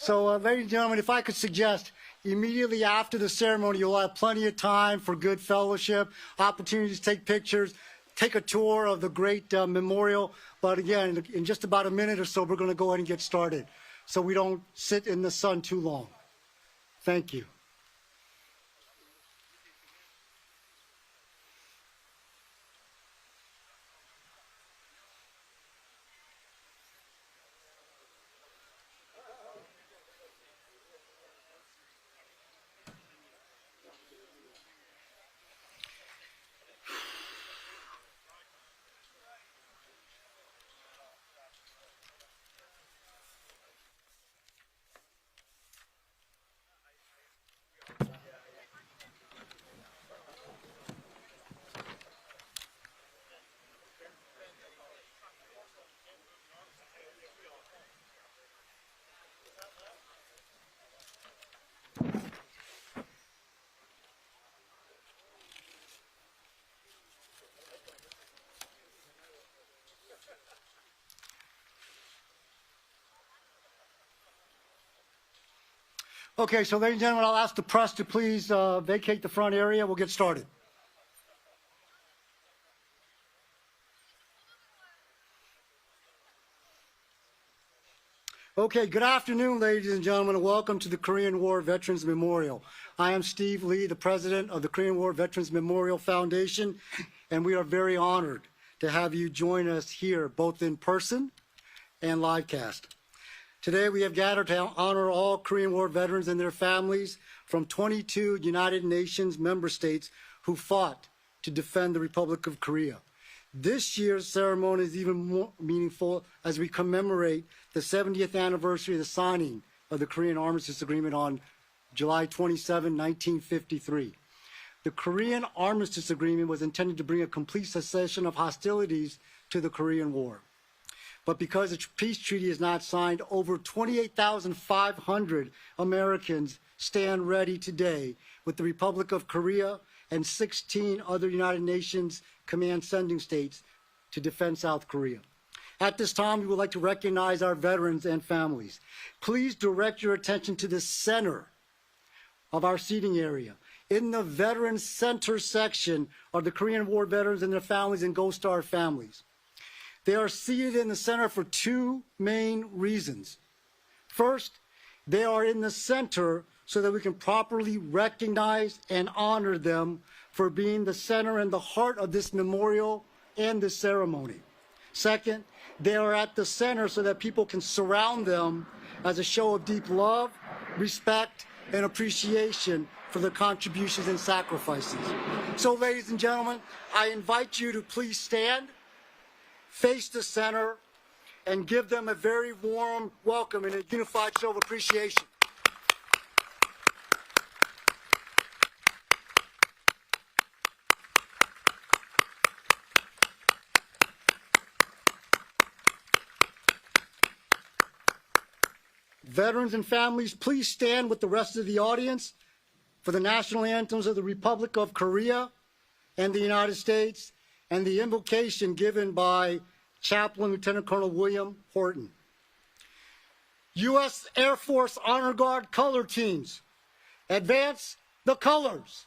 So, ladies and gentlemen, if I could suggest, immediately after the ceremony, you'll have plenty of time for good fellowship, opportunities to take pictures, take a tour of the great memorial. But again, in just about a minute or so, we're going to go ahead and get started so we don't sit in the sun too long. Thank you. Okay, so ladies and gentlemen, I'll ask the press to please vacate the front area. We'll get started. Okay, good afternoon, ladies and gentlemen, and welcome to the Korean War Veterans Memorial. I am Steve Lee, the president of the Korean War Veterans Memorial Foundation, and we are very honored to have you join us here, both in person and livecast. Today, we have gathered to honor all Korean War veterans and their families from 22 United Nations member states who fought to defend the Republic of Korea. This year's ceremony is even more meaningful as we commemorate the 70th anniversary of the signing of the Korean Armistice Agreement on July 27, 1953. The Korean Armistice Agreement was intended to bring a complete cessation of hostilities to the Korean War. But because the peace treaty is not signed, over 28,500 Americans stand ready today with the Republic of Korea and 16 other United Nations command sending states to defend South Korea. At this time, we would like to recognize our veterans and families. Please direct your attention to the center of our seating area. In the Veterans Center section are the Korean War veterans and their families and Gold Star families. They are seated in the center for two main reasons. First, they are in the center so that we can properly recognize and honor them for being the center and the heart of this memorial and this ceremony. Second, they are at the center so that people can surround them as a show of deep love, respect, and appreciation for their contributions and sacrifices. So, ladies and gentlemen, I invite you to please stand, face the center, and give them a very warm welcome and a unified show of appreciation. Veterans and families, please stand with the rest of the audience for the national anthems of the Republic of Korea and the United States, and the invocation given by Chaplain Lieutenant Colonel William Horton. U.S. Air Force Honor Guard color teams, advance the colors.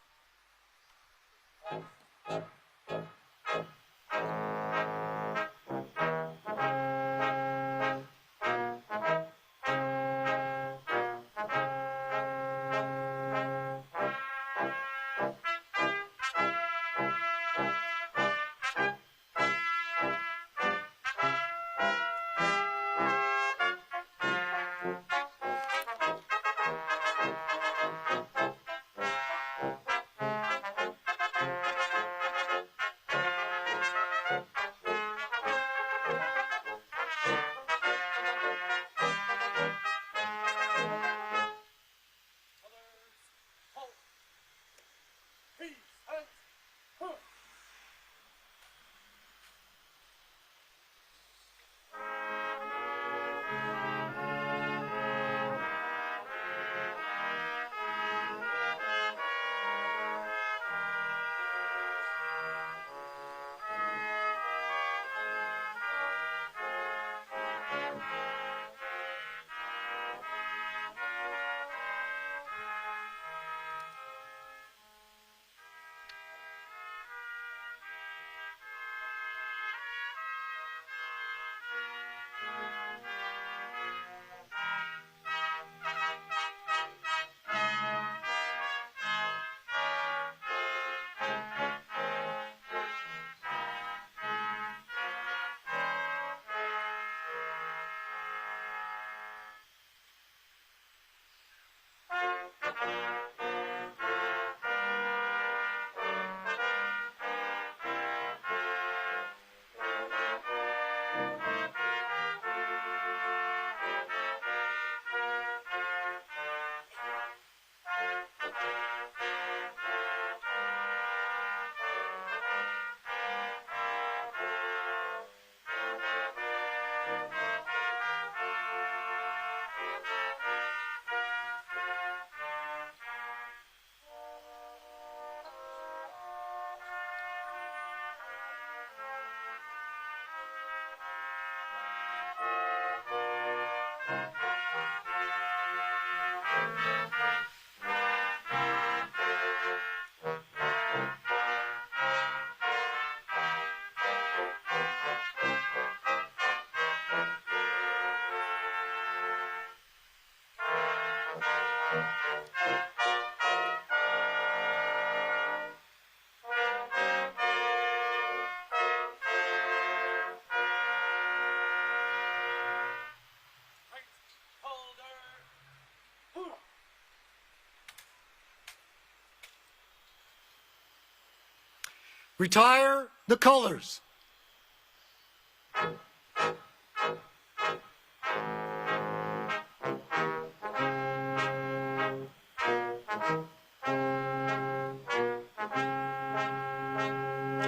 Retire the colors.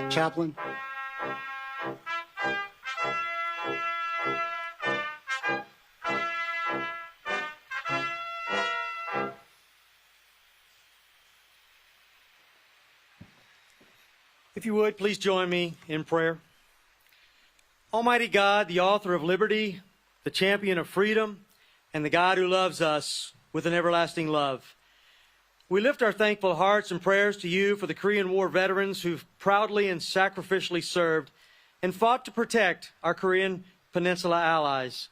Chaplain. If you would, please join me in prayer. Almighty God, the author of liberty, the champion of freedom, and the God who loves us with an everlasting love, we lift our thankful hearts and prayers to you for the Korean War veterans who've proudly and sacrificially served and fought to protect our Korean Peninsula allies.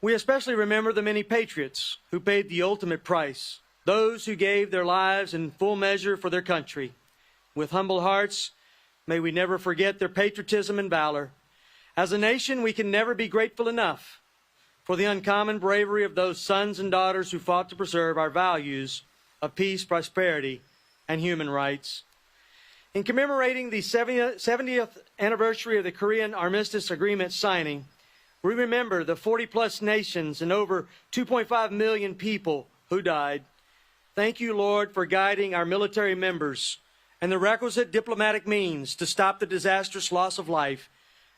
We especially remember the many patriots who paid the ultimate price, those who gave their lives in full measure for their country. With humble hearts, may we never forget their patriotism and valor. As a nation, we can never be grateful enough for the uncommon bravery of those sons and daughters who fought to preserve our values of peace, prosperity, and human rights. In commemorating the 70th anniversary of the Korean Armistice Agreement signing, we remember the 40-plus nations and over 2.5 million people who died. Thank you, Lord, for guiding our military members and the requisite diplomatic means to stop the disastrous loss of life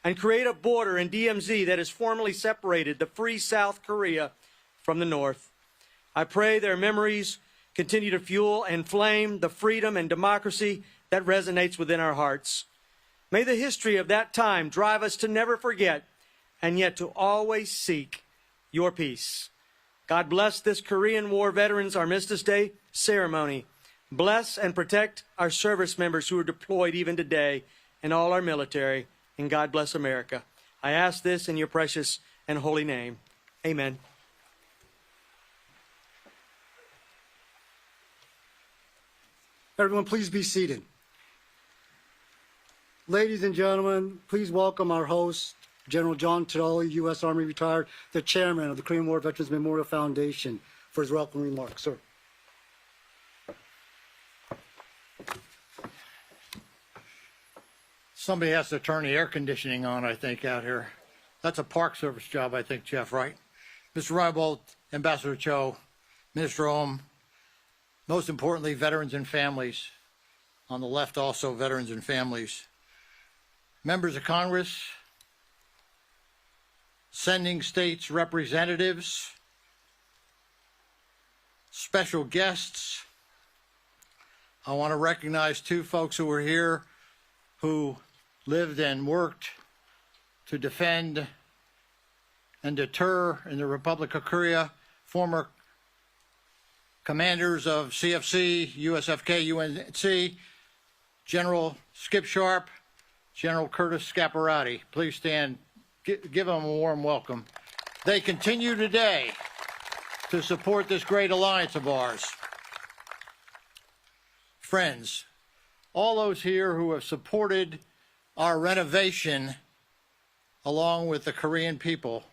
and create a border in DMZ that has formally separated the free South Korea from the North. I pray their memories continue to fuel and flame the freedom and democracy that resonates within our hearts. May the history of that time drive us to never forget and yet to always seek your peace. God bless this Korean War Veterans Armistice Day ceremony. Bless and protect our service members who are deployed even today and all our military. And God bless America. I ask this in your precious and holy name. Amen. Everyone, please be seated. Ladies and gentlemen, please welcome our host, General John Tilelli, U.S. Army retired, the chairman of the Korean War Veterans Memorial Foundation, for his welcoming remarks. Sir. Somebody has to turn the air conditioning on, I think, out here. That's a Park Service job, I think, Jeff, right? Mr. Reibold, Ambassador Cho, Minister Ohm, most importantly, veterans and families. On the left, also, veterans and families. Members of Congress, sending states representatives, special guests. I want to recognize two folks who were here who lived and worked to defend and deter in the Republic of Korea, former commanders of CFC, USFK, UNC, General Skip Sharp, General Curtis Scaparrotti. Please stand, give them a warm welcome. They continue today to support this great alliance of ours. Friends, all those here who have supported our renovation, along with the Korean people,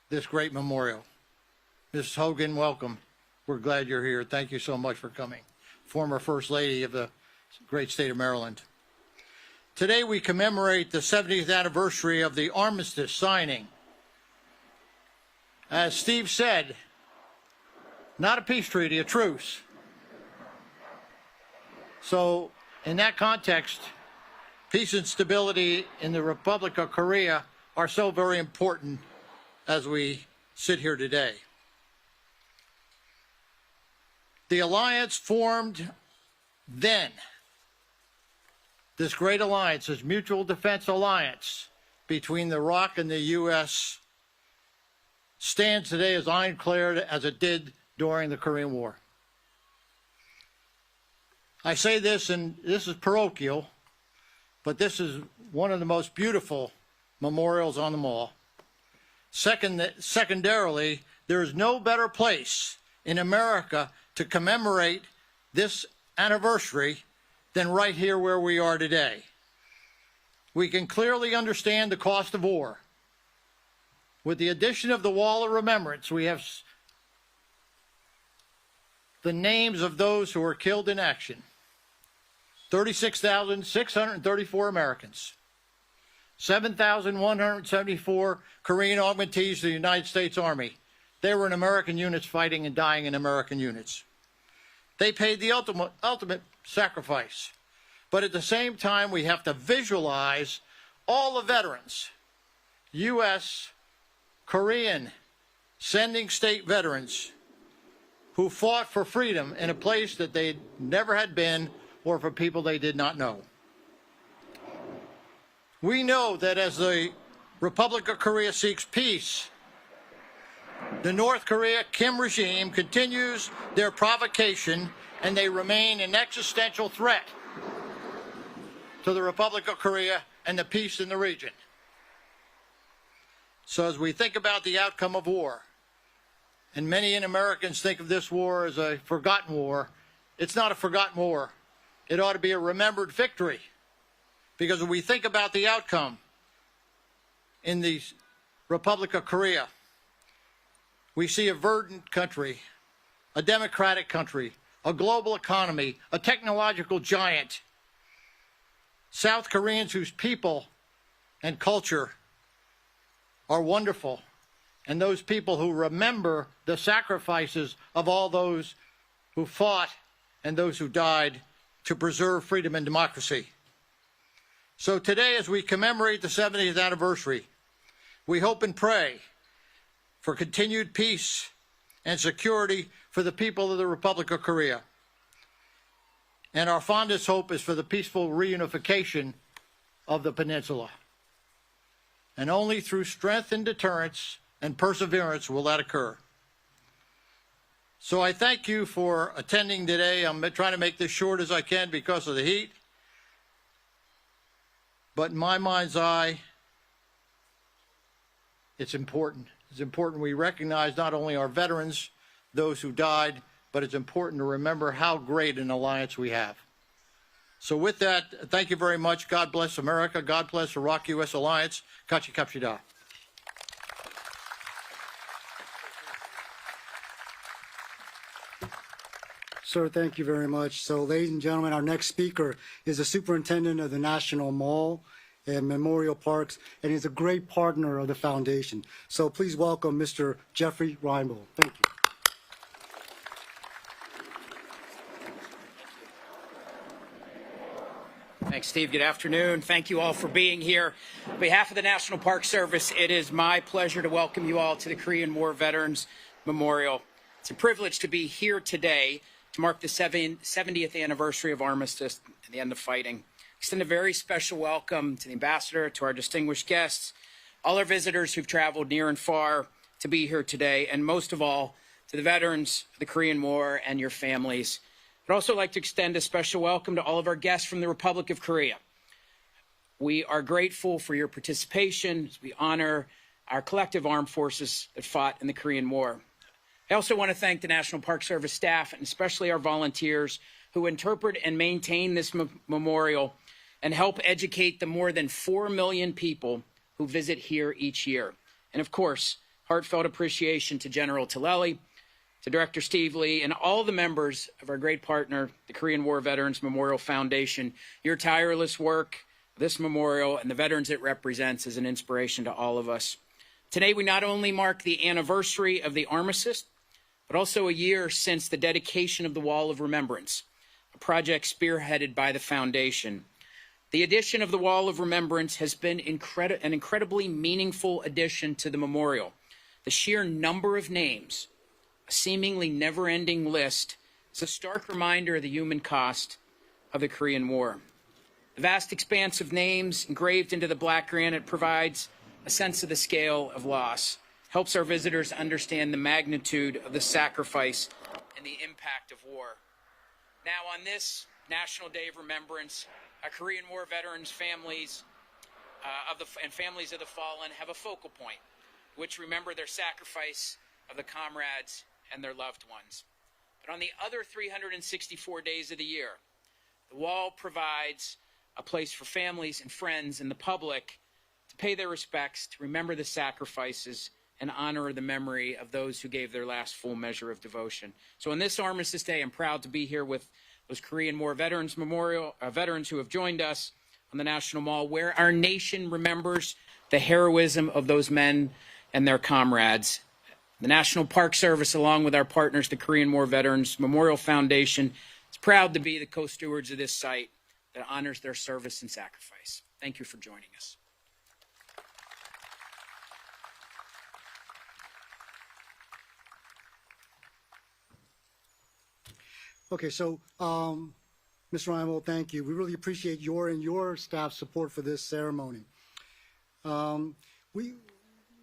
this great memorial. Mrs. Hogan, welcome. We're glad you're here. Thank you so much for coming. Former First Lady of the great state of Maryland. Today we commemorate the 70th anniversary of the armistice signing. As Steve said, not a peace treaty, a truce. So in that context, peace and stability in the Republic of Korea are so very important as we sit here today. The alliance formed then, this great alliance, this mutual defense alliance between the ROC and the U.S. stands today as ironclad as it did during the Korean War. I say this, and this is parochial, but this is one of the most beautiful memorials on them all. Secondarily, there is no better place in America to commemorate this anniversary than right here where we are today. We can clearly understand the cost of war. With the addition of the Wall of Remembrance, we have the names of those who were killed in action. 36,634 Americans, 7,174 Korean augmentees to the United States Army. They were in American units fighting and dying in American units. They paid the ultimate sacrifice. But at the same time, we have to visualize all the veterans, U.S., Korean, sending state veterans who fought for freedom in a place that they never had been or for people they did not know. We know that as the Republic of Korea seeks peace, the North Korea Kim regime continues their provocation and they remain an existential threat to the Republic of Korea and the peace in the region. So as we think about the outcome of war, and many Americans think of this war as a forgotten war, it's not a forgotten war. It ought to be a remembered victory. Because when we think about the outcome in the Republic of Korea, we see a verdant country, a democratic country, a global economy, a technological giant, South Koreans whose people and culture are wonderful, and those people who remember the sacrifices of all those who fought and those who died to preserve freedom and democracy. So today, as we commemorate the 70th anniversary, we hope and pray for continued peace and security for the people of the Republic of Korea. And our fondest hope is for the peaceful reunification of the peninsula. And only through strength and deterrence and perseverance will that occur. So I thank you for attending today. I'm trying to make this short as I can because of the heat. But in my mind's eye, it's important. It's important we recognize not only our veterans, those who died, but it's important to remember how great an alliance we have. So with that, thank you very much. God bless America. God bless the Iraq-U.S. Alliance. Kachi Kapshida. Sir, thank you very much. So, ladies and gentlemen, our next speaker is the superintendent of the National Mall and Memorial Parks, and he's a great partner of the foundation. So please welcome Mr. Jeffrey Reinbold. Thank you. Thanks, Steve. Good afternoon. Thank you all for being here. On behalf of the National Park Service, it is my pleasure to welcome you all to the Korean War Veterans Memorial. It's a privilege to be here today to mark the 70th anniversary of Armistice and the end of fighting. Extend a very special welcome to the ambassador, to our distinguished guests, all our visitors who've traveled near and far to be here today, and most of all, to the veterans of the Korean War and your families. I'd also like to extend a special welcome to all of our guests from the Republic of Korea. We are grateful for your participation as we honor our collective armed forces that fought in the Korean War. I also want to thank the National Park Service staff and especially our volunteers who interpret and maintain this memorial and help educate the more than 4 million people who visit here each year. And of course, heartfelt appreciation to General Tilelli, to Director Steve Lee, and all the members of our great partner, the Korean War Veterans Memorial Foundation. Your tireless work, this memorial, and the veterans it represents is an inspiration to all of us. Today, we not only mark the anniversary of the armistice, but also a year since the dedication of the Wall of Remembrance, a project spearheaded by the Foundation. The addition of the Wall of Remembrance has been an incredibly meaningful addition to the memorial. The sheer number of names, a seemingly never-ending list, is a stark reminder of the human cost of the Korean War. The vast expanse of names engraved into the black granite provides a sense of the scale of loss, helps our visitors understand the magnitude of the sacrifice and the impact of war. Now, on this National Day of Remembrance, our Korean War veterans' families and families of the fallen have a focal point, which remember their sacrifice of the comrades and their loved ones. But on the other 364 days of the year, the Wall provides a place for families and friends and the public to pay their respects, to remember the sacrifices, and honor the memory of those who gave their last full measure of devotion. So on this Armistice Day, I'm proud to be here with those Korean War veterans veterans who have joined us on the National Mall, where our nation remembers the heroism of those men and their comrades. The National Park Service, along with our partners, the Korean War Veterans Memorial Foundation, is proud to be the co-stewards of this site that honors their service and sacrifice. Thank you for joining us. Okay, so, Mr. Reinbold, thank you. We really appreciate your and your staff's support for this ceremony.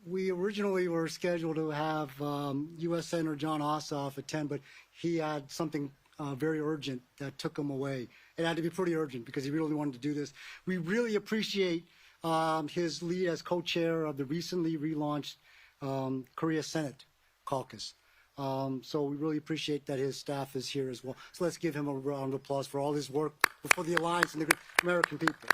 We originally were scheduled to have U.S. Senator John Ossoff attend, but he had something very urgent that took him away. It had to be pretty urgent because he really wanted to do this. We really appreciate his lead as co-chair of the recently relaunched Korea Senate caucus. So we really appreciate that his staff is here as well. So let's give him a round of applause for all his work for the Alliance and the American people.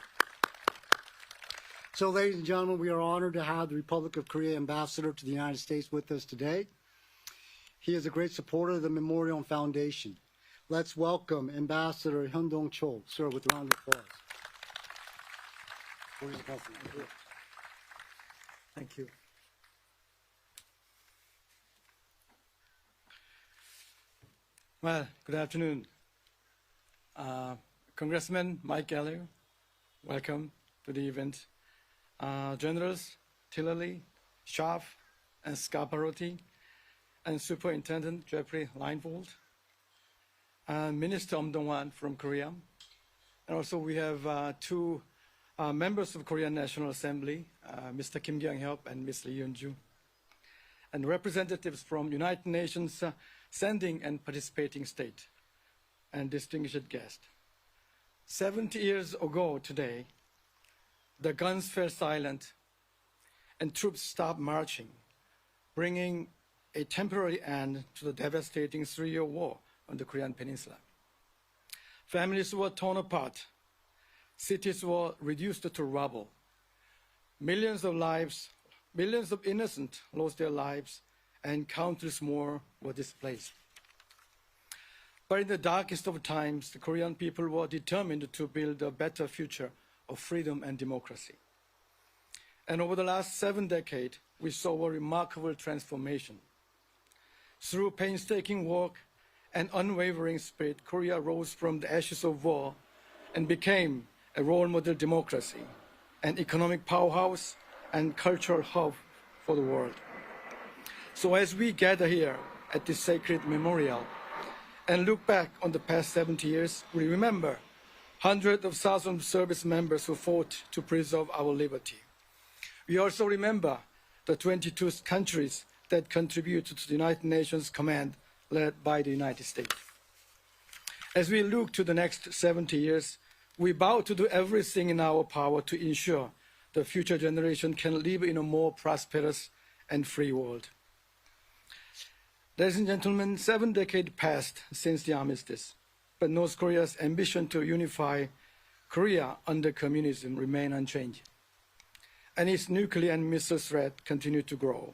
So, ladies and gentlemen, we are honored to have the Republic of Korea Ambassador to the United States with us today. He is a great supporter of the Memorial and Foundation. Let's welcome Ambassador Hyundong, sir, with a round of applause. Thank you. Well, good afternoon. Congressman Mike Gallagher, welcome to the event. Generals Tilelli, Ossoff, and Scaparotti, and Superintendent Jeffrey Reinbold, and Minister Dong-hwan from Korea. And also we have two members of Korean National Assembly, Mr. Kim Kyung-hyuk and Ms. Lee Yun-ju, and representatives from United Nations sending and participating state, and distinguished guests. 70 years ago today, the guns fell silent and troops stopped marching, bringing a temporary end to the devastating 3-year war on the Korean Peninsula. Families were torn apart, cities were reduced to rubble, millions of innocents lost their lives, and countless more were displaced. But in the darkest of times, the Korean people were determined to build a better future of freedom and democracy. And over the last 7 decades, we saw a remarkable transformation. Through painstaking work and unwavering spirit, Korea rose from the ashes of war and became a role model democracy, an economic powerhouse, and cultural hub for the world. So as we gather here at this sacred memorial and look back on the past 70 years, we remember hundreds of thousands of service members who fought to preserve our liberty. We also remember the 22 countries that contributed to the United Nations Command led by the United States. As we look to the next 70 years, we vow to do everything in our power to ensure the future generation can live in a more prosperous and free world. Ladies and gentlemen, 7 decades passed since the armistice, but North Korea's ambition to unify Korea under communism remained unchanged, and its nuclear and missile threat continued to grow.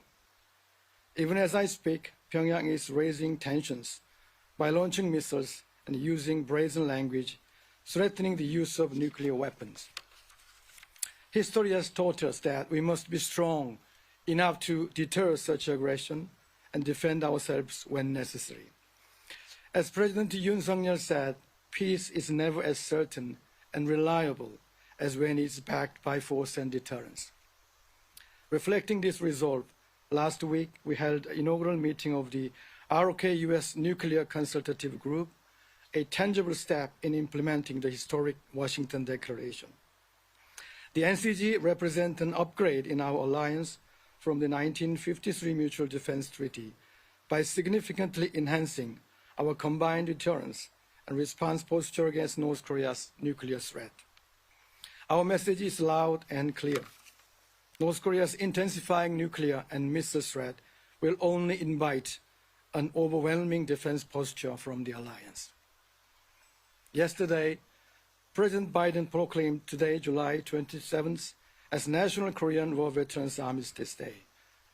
Even as I speak, Pyongyang is raising tensions by launching missiles and using brazen language, threatening the use of nuclear weapons. History has taught us that we must be strong enough to deter such aggression and defend ourselves when necessary. As President Yoon Suk-yeol said, peace is never as certain and reliable as when it's backed by force and deterrence. Reflecting this resolve, last week we held an inaugural meeting of the ROK-US Nuclear Consultative Group, a tangible step in implementing the historic Washington Declaration. The NCG represents an upgrade in our alliance from the 1953 Mutual Defense Treaty by significantly enhancing our combined deterrence and response posture against North Korea's nuclear threat. Our message is loud and clear. North Korea's intensifying nuclear and missile threat will only invite an overwhelming defense posture from the alliance. Yesterday, President Biden proclaimed today, July 27th, as National Korean War Veterans Armistice Day,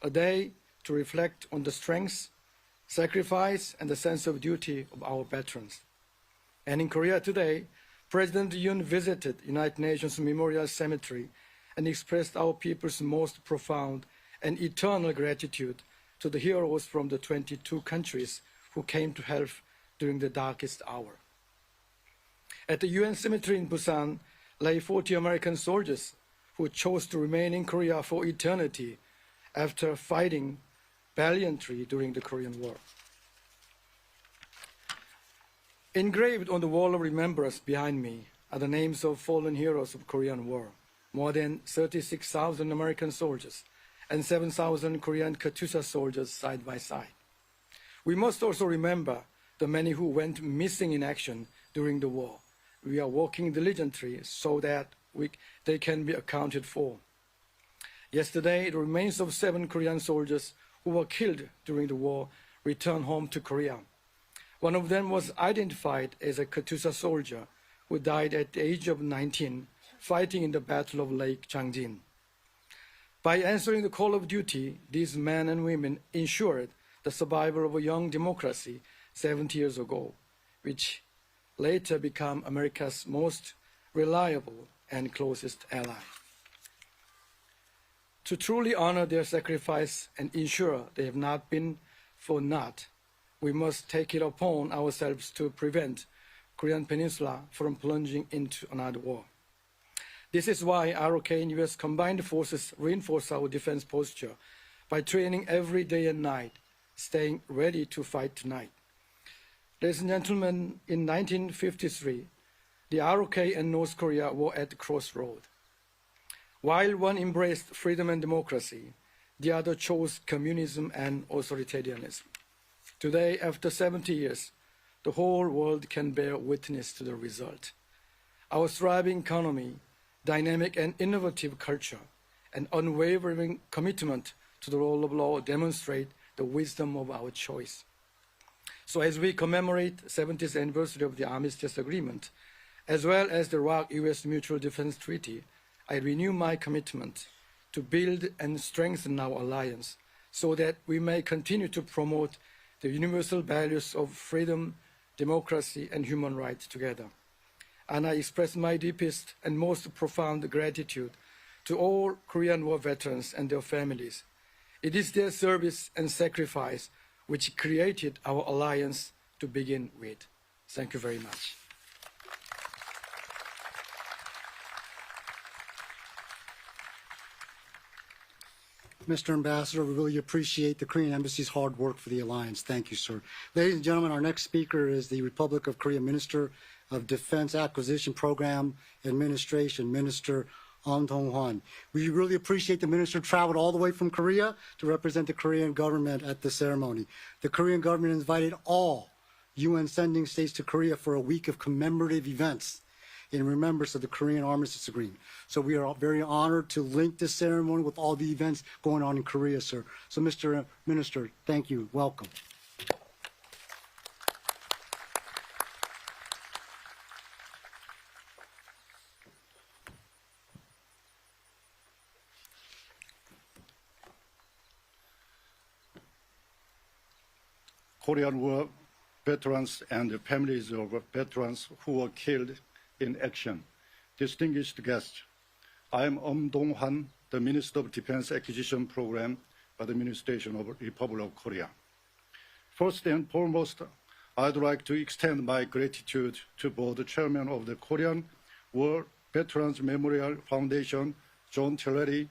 a day to reflect on the strengths, sacrifice, and the sense of duty of our veterans. And in Korea today, President Yoon visited United Nations Memorial Cemetery and expressed our people's most profound and eternal gratitude to the heroes from the 22 countries who came to help during the darkest hour. At the UN cemetery in Busan lay 40 American soldiers who chose to remain in Korea for eternity after fighting valiantly during the Korean War. Engraved on the wall of remembrance behind me are the names of fallen heroes of Korean War, more than 36,000 American soldiers and 7,000 Korean Katyusha soldiers side by side. We must also remember the many who went missing in action during the war. We are working diligently so that they can be accounted for. Yesterday, the remains of 7 Korean soldiers who were killed during the war returned home to Korea. One of them was identified as a Katyusha soldier who died at the age of 19, fighting in the Battle of Lake Changjin. By answering the call of duty, these men and women ensured the survival of a young democracy 70 years ago, which later became America's most reliable and closest ally. To truly honor their sacrifice and ensure they have not been for naught, we must take it upon ourselves to prevent Korean Peninsula from plunging into another war. This is why ROK and U.S. combined forces reinforce our defense posture by training every day and night, staying ready to fight tonight. Ladies and gentlemen, in 1953, the ROK and North Korea were at the crossroad. While one embraced freedom and democracy, the other chose communism and authoritarianism. Today, after 70 years, the whole world can bear witness to the result. Our thriving economy, dynamic and innovative culture, and unwavering commitment to the rule of law demonstrate the wisdom of our choice. So as we commemorate the 70th anniversary of the Armistice Agreement, as well as the ROK-US Mutual Defense Treaty, I renew my commitment to build and strengthen our alliance so that we may continue to promote the universal values of freedom, democracy, and human rights together. And I express my deepest and most profound gratitude to all Korean War veterans and their families. It is their service and sacrifice which created our alliance to begin with. Thank you very much. Mr. Ambassador, we really appreciate the Korean Embassy's hard work for the alliance. Thank you, sir. Ladies and gentlemen, our next speaker is the Republic of Korea Minister of Defense Acquisition Program Administration, Minister Dong-hwan. We really appreciate the minister traveled all the way from Korea to represent the Korean government at the ceremony. The Korean government invited all UN sending states to Korea for a week of commemorative events in remembrance of the Korean Armistice Agreement. So we are very honored to link this ceremony with all the events going on in Korea, sir. So Mr. Minister, thank you. Welcome. Korean War veterans and the families of veterans who were killed in action. Distinguished guests, I am Dong-hwan, the Minister of Defense Acquisition Program by the Administration of the Republic of Korea. First and foremost, I'd like to extend my gratitude to both the Chairman of the Korean War Veterans Memorial Foundation, John Tilelli,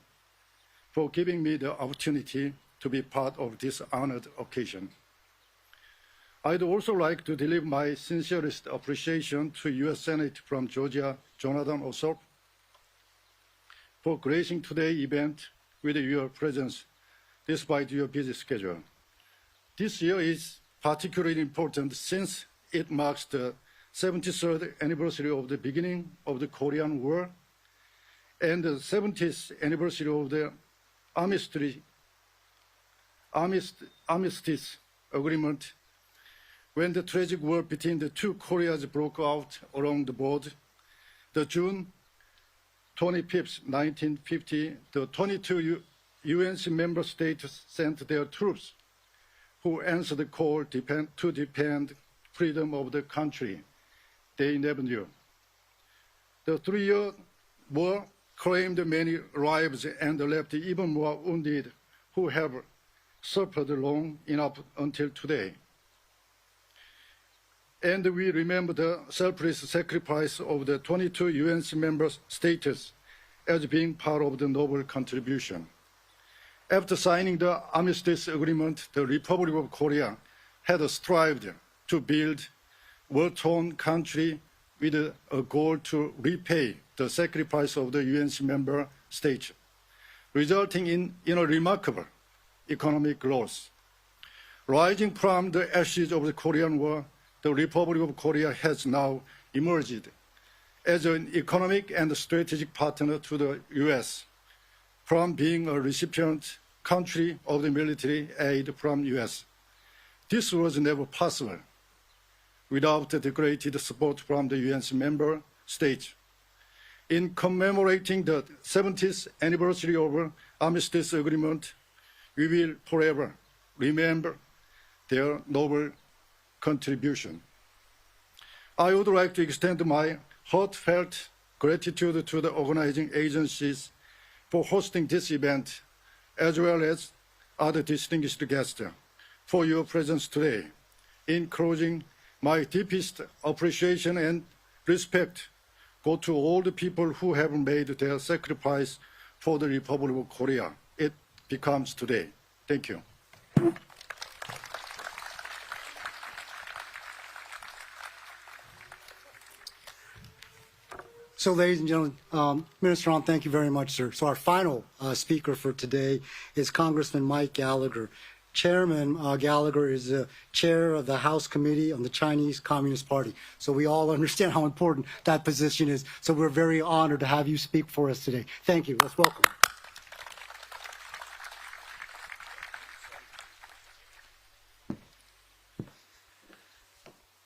for giving me the opportunity to be part of this honored occasion. I'd also like to deliver my sincerest appreciation to U.S. Senate from Georgia, Jonathan Ossoff, for gracing today's event with your presence despite your busy schedule. This year is particularly important since it marks the 73rd anniversary of the beginning of the Korean War and the 70th anniversary of the Armistice Agreement, when the tragic war between the two Koreas broke out along the border. The June 25, 1950, the 22 UNC Member States sent their troops who answered the call to defend freedom of the country they never knew. The 3-year war claimed many lives and left even more wounded who have suffered long enough until today. And we remember the selfless sacrifice of the 22 UNC Member States as being part of the noble contribution. After signing the Armistice Agreement, the Republic of Korea had strived to build a war-torn country with a goal to repay the sacrifice of the UNC member states, resulting in a remarkable economic growth. Rising from the ashes of the Korean War, the Republic of Korea has now emerged as an economic and strategic partner to the U.S., from being a recipient country of the military aid from U.S. This was never possible without the great support from the UNC member states. In commemorating the 70th anniversary of Armistice Agreement, we will forever remember their noble contribution. I would like to extend my heartfelt gratitude to the organizing agencies for hosting this event, as well as other distinguished guests for your presence today. In closing, my deepest appreciation and respect go to all the people who have made their sacrifice for the Republic of Korea. It becomes today. Thank you. So, ladies and gentlemen, Minister Ahn, thank you very much, sir. So our final speaker for today is Congressman Mike Gallagher. Chairman Gallagher is the chair of the House Committee on the Chinese Communist Party. So we all understand how important that position is. So we're very honored to have you speak for us today. Thank you. Let's welcome.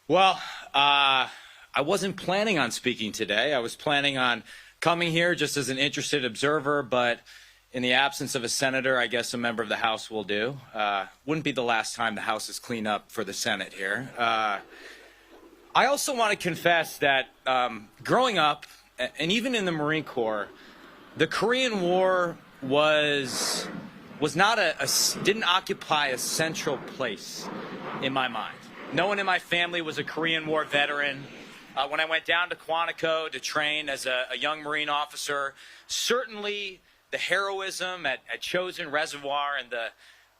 Well, I wasn't planning on speaking today. I was planning on coming here just as an interested observer, but in the absence of a senator, I guess a member of the House will do. Wouldn't be the last time the House is cleaned up for the Senate here. I also want to confess that growing up, and even in the Marine Corps, the Korean War was not didn't occupy a central place in my mind. No one in my family was a Korean War veteran. When I went down to Quantico to train as a young Marine officer, certainly the heroism at Chosin Reservoir and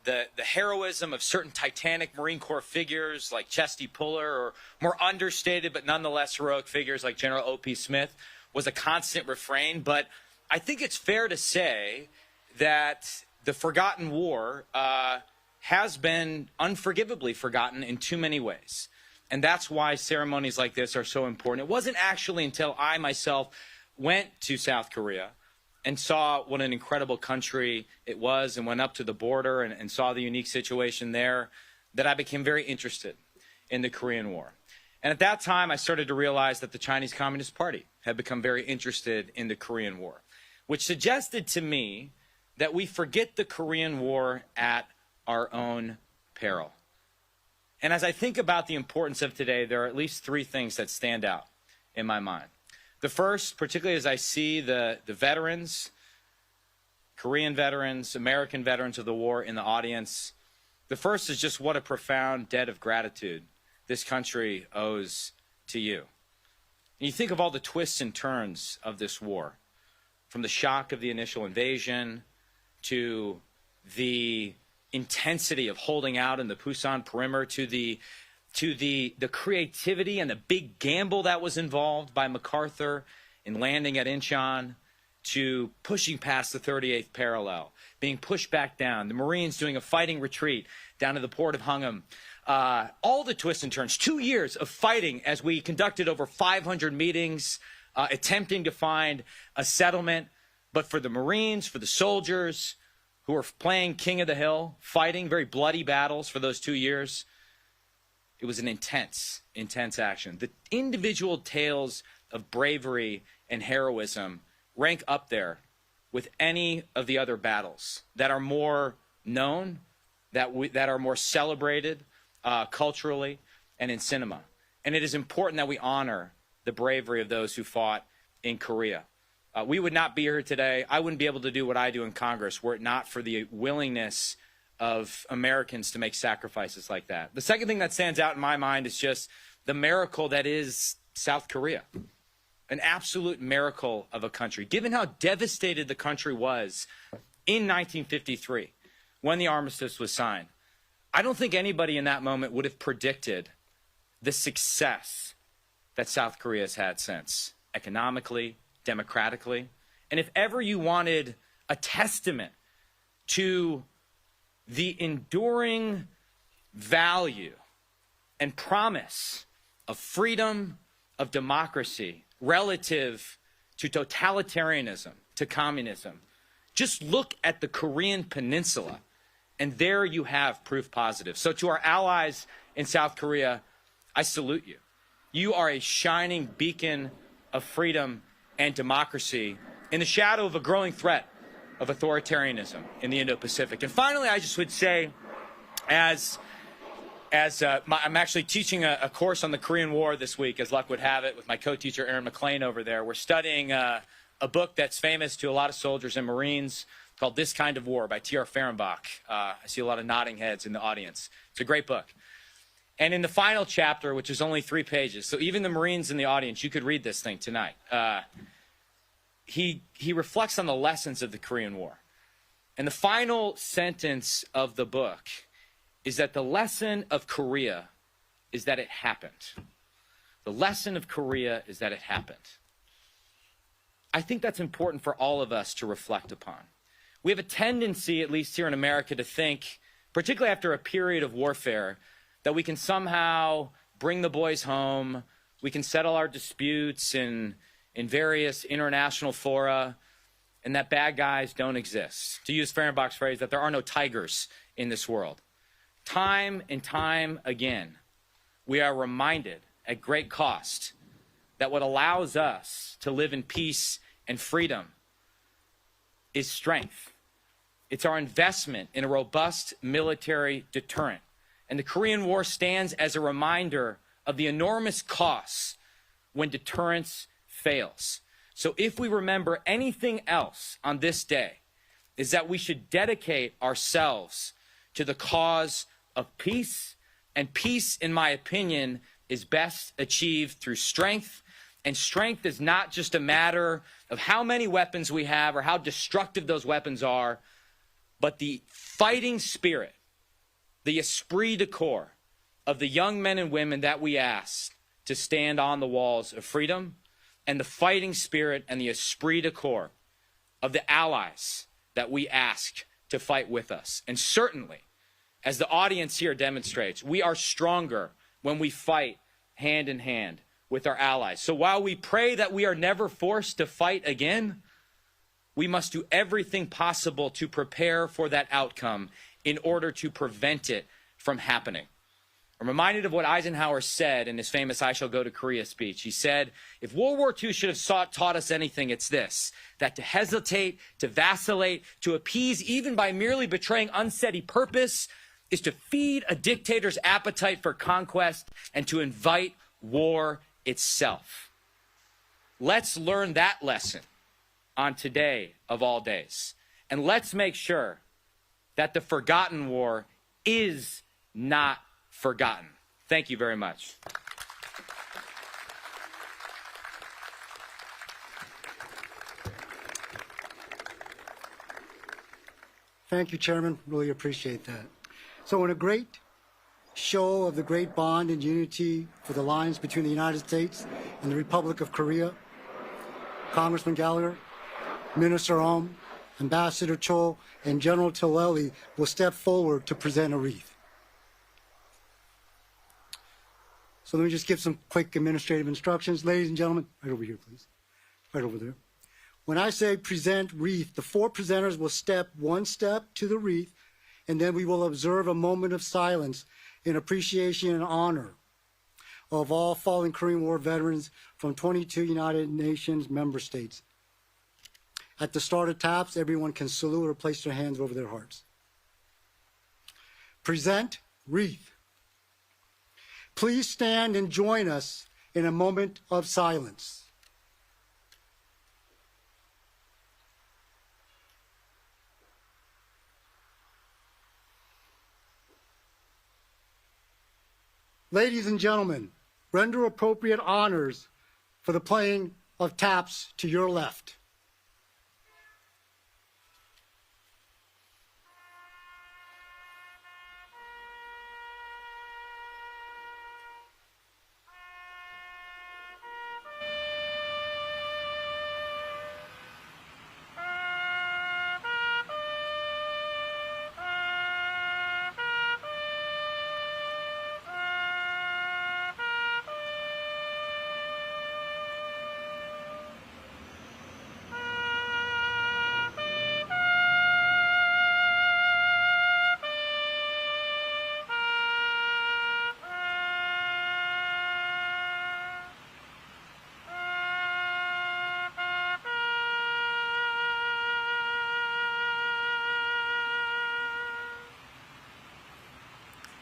the heroism of certain titanic Marine Corps figures like Chesty Puller, or more understated but nonetheless heroic figures like General O.P. Smith, was a constant refrain. But I think it's fair to say that the forgotten war has been unforgivably forgotten in too many ways. And that's why ceremonies like this are so important. It wasn't actually until I myself went to South Korea and saw what an incredible country it was and went up to the border and saw the unique situation there that I became very interested in the Korean War. And at that time, I started to realize that the Chinese Communist Party had become very interested in the Korean War, which suggested to me that we forget the Korean War at our own peril. And as I think about the importance of today, there are at least three things that stand out in my mind. The first, particularly as I see the veterans, Korean veterans, American veterans of the war in the audience, the first is just what a profound debt of gratitude this country owes to you. And you think of all the twists and turns of this war, from the shock of the initial invasion to the intensity of holding out in the Pusan perimeter, to the creativity and the big gamble that was involved by MacArthur in landing at Incheon, to pushing past the 38th parallel, being pushed back down, the Marines doing a fighting retreat down to the port of Hungum, all the twists and turns, 2 years of fighting as we conducted over 500 meetings, attempting to find a settlement. But for the Marines, for the soldiers who were playing King of the Hill, fighting very bloody battles for those 2 years, it was an intense, intense action. The individual tales of bravery and heroism rank up there with any of the other battles that are more known, that are more celebrated culturally and in cinema. And it is important that we honor the bravery of those who fought in Korea. We would not be here today. I wouldn't be able to do what I do in Congress were it not for the willingness of Americans to make sacrifices like that. The second thing that stands out in my mind is just the miracle that is South Korea. An absolute miracle of a country. Given how devastated the country was in 1953 when the armistice was signed, I don't think anybody in that moment would have predicted the success that South Korea has had since, economically, democratically. And if ever you wanted a testament to the enduring value and promise of freedom, of democracy, relative to totalitarianism, to communism, just look at the Korean Peninsula, and there you have proof positive. So to our allies in South Korea, I salute you. You are a shining beacon of freedom and democracy in the shadow of a growing threat of authoritarianism in the Indo-Pacific. And finally, I just would say, I'm actually teaching a course on the Korean War this week, as luck would have it, with my co-teacher Aaron McLean over there. We're studying a book that's famous to a lot of soldiers and Marines called This Kind of War by T.R. Fehrenbach. I see a lot of nodding heads in the audience. It's a great book. And in the final chapter, which is only 3 pages, so even the Marines in the audience, you could read this thing tonight. He reflects on the lessons of the Korean War. And the final sentence of the book is that the lesson of Korea is that it happened. The lesson of Korea is that it happened. I think that's important for all of us to reflect upon. We have a tendency, at least here in America, to think, particularly after a period of warfare, that we can somehow bring the boys home, we can settle our disputes in various international fora, and that bad guys don't exist. To use Fehrenbach's phrase, that there are no tigers in this world. Time and time again, we are reminded at great cost that what allows us to live in peace and freedom is strength. It's our investment in a robust military deterrent. And the Korean War stands as a reminder of the enormous costs when deterrence fails. So if we remember anything else on this day, is that we should dedicate ourselves to the cause of peace. And peace, in my opinion, is best achieved through strength. And strength is not just a matter of how many weapons we have or how destructive those weapons are, but the fighting spirit, the esprit de corps of the young men and women that we ask to stand on the walls of freedom, and the fighting spirit and the esprit de corps of the allies that we ask to fight with us. And certainly, as the audience here demonstrates, we are stronger when we fight hand in hand with our allies. So while we pray that we are never forced to fight again, we must do everything possible to prepare for that outcome in order to prevent it from happening. I'm reminded of what Eisenhower said in his famous I Shall Go to Korea speech. He said, if World War II should have taught us anything, it's this, that to hesitate, to vacillate, to appease even by merely betraying unsteady purpose is to feed a dictator's appetite for conquest and to invite war itself. Let's learn that lesson on today of all days. And let's make sure that the forgotten war is not forgotten. Thank you very much. Thank you, Chairman. Really appreciate that. So in a great show of the great bond and unity for the alliance between the United States and the Republic of Korea, Congressman Gallagher, Minister Ohm, Ambassador Cho, and General Tilelli will step forward to present a wreath. So let me just give some quick administrative instructions. Ladies and gentlemen, right over here, please. Right over there. When I say present wreath, the 4 presenters will step 1 step to the wreath, and then we will observe a moment of silence in appreciation and honor of all fallen Korean War veterans from 22 United Nations member states. At the start of taps, everyone can salute or place their hands over their hearts. Present wreath. Please stand and join us in a moment of silence. Ladies and gentlemen, render appropriate honors for the playing of taps to your left.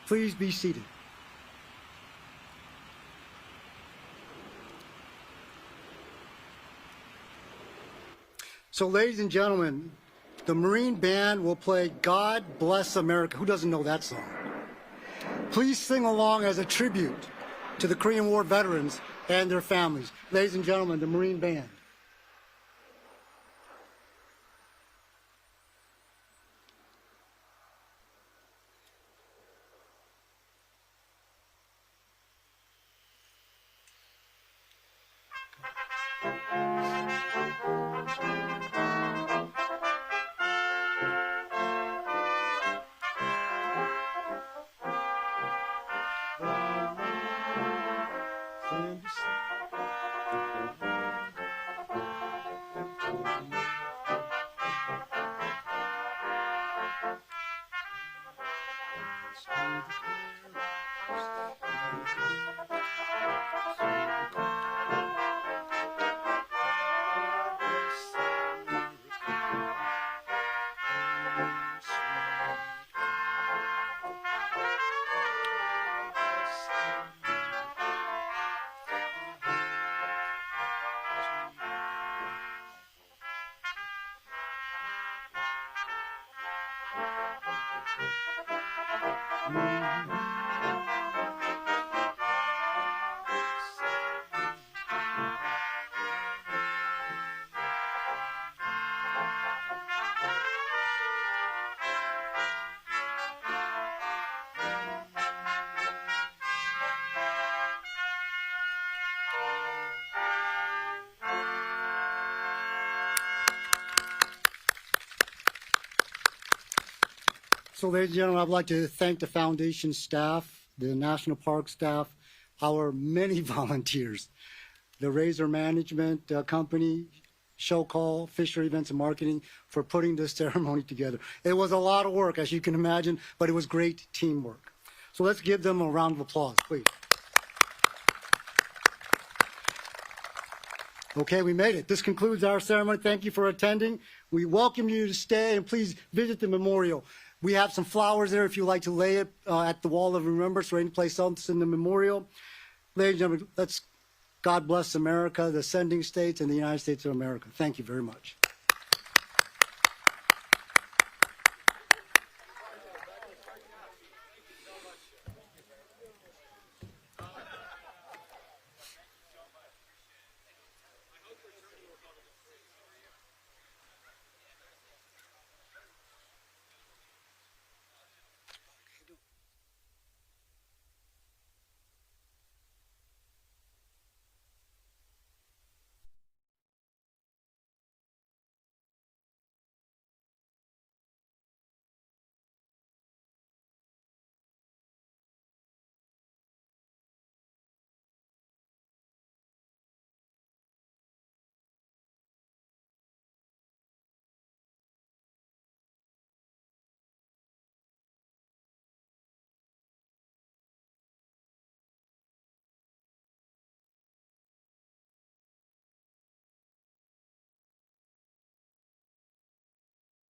Please be seated. So, ladies and gentlemen, the Marine Band will play God Bless America. Who doesn't know that song? Please sing along as a tribute to the Korean War veterans and their families. Ladies and gentlemen, the Marine Band. So, ladies and gentlemen, I'd like to thank the foundation staff, the National Park staff, our many volunteers, the Razor Management Company, Show Call, Fisher Events and Marketing for putting this ceremony together. It was a lot of work, as you can imagine, but it was great teamwork. So let's give them a round of applause, please. Okay, we made it. This concludes our ceremony. Thank you for attending. We welcome you to stay, and please visit the memorial. We have some flowers there if you'd like to lay it at the wall of remembrance or any place else in the memorial. Ladies and gentlemen, let's God bless America, the sending states, and the United States of America. Thank you very much.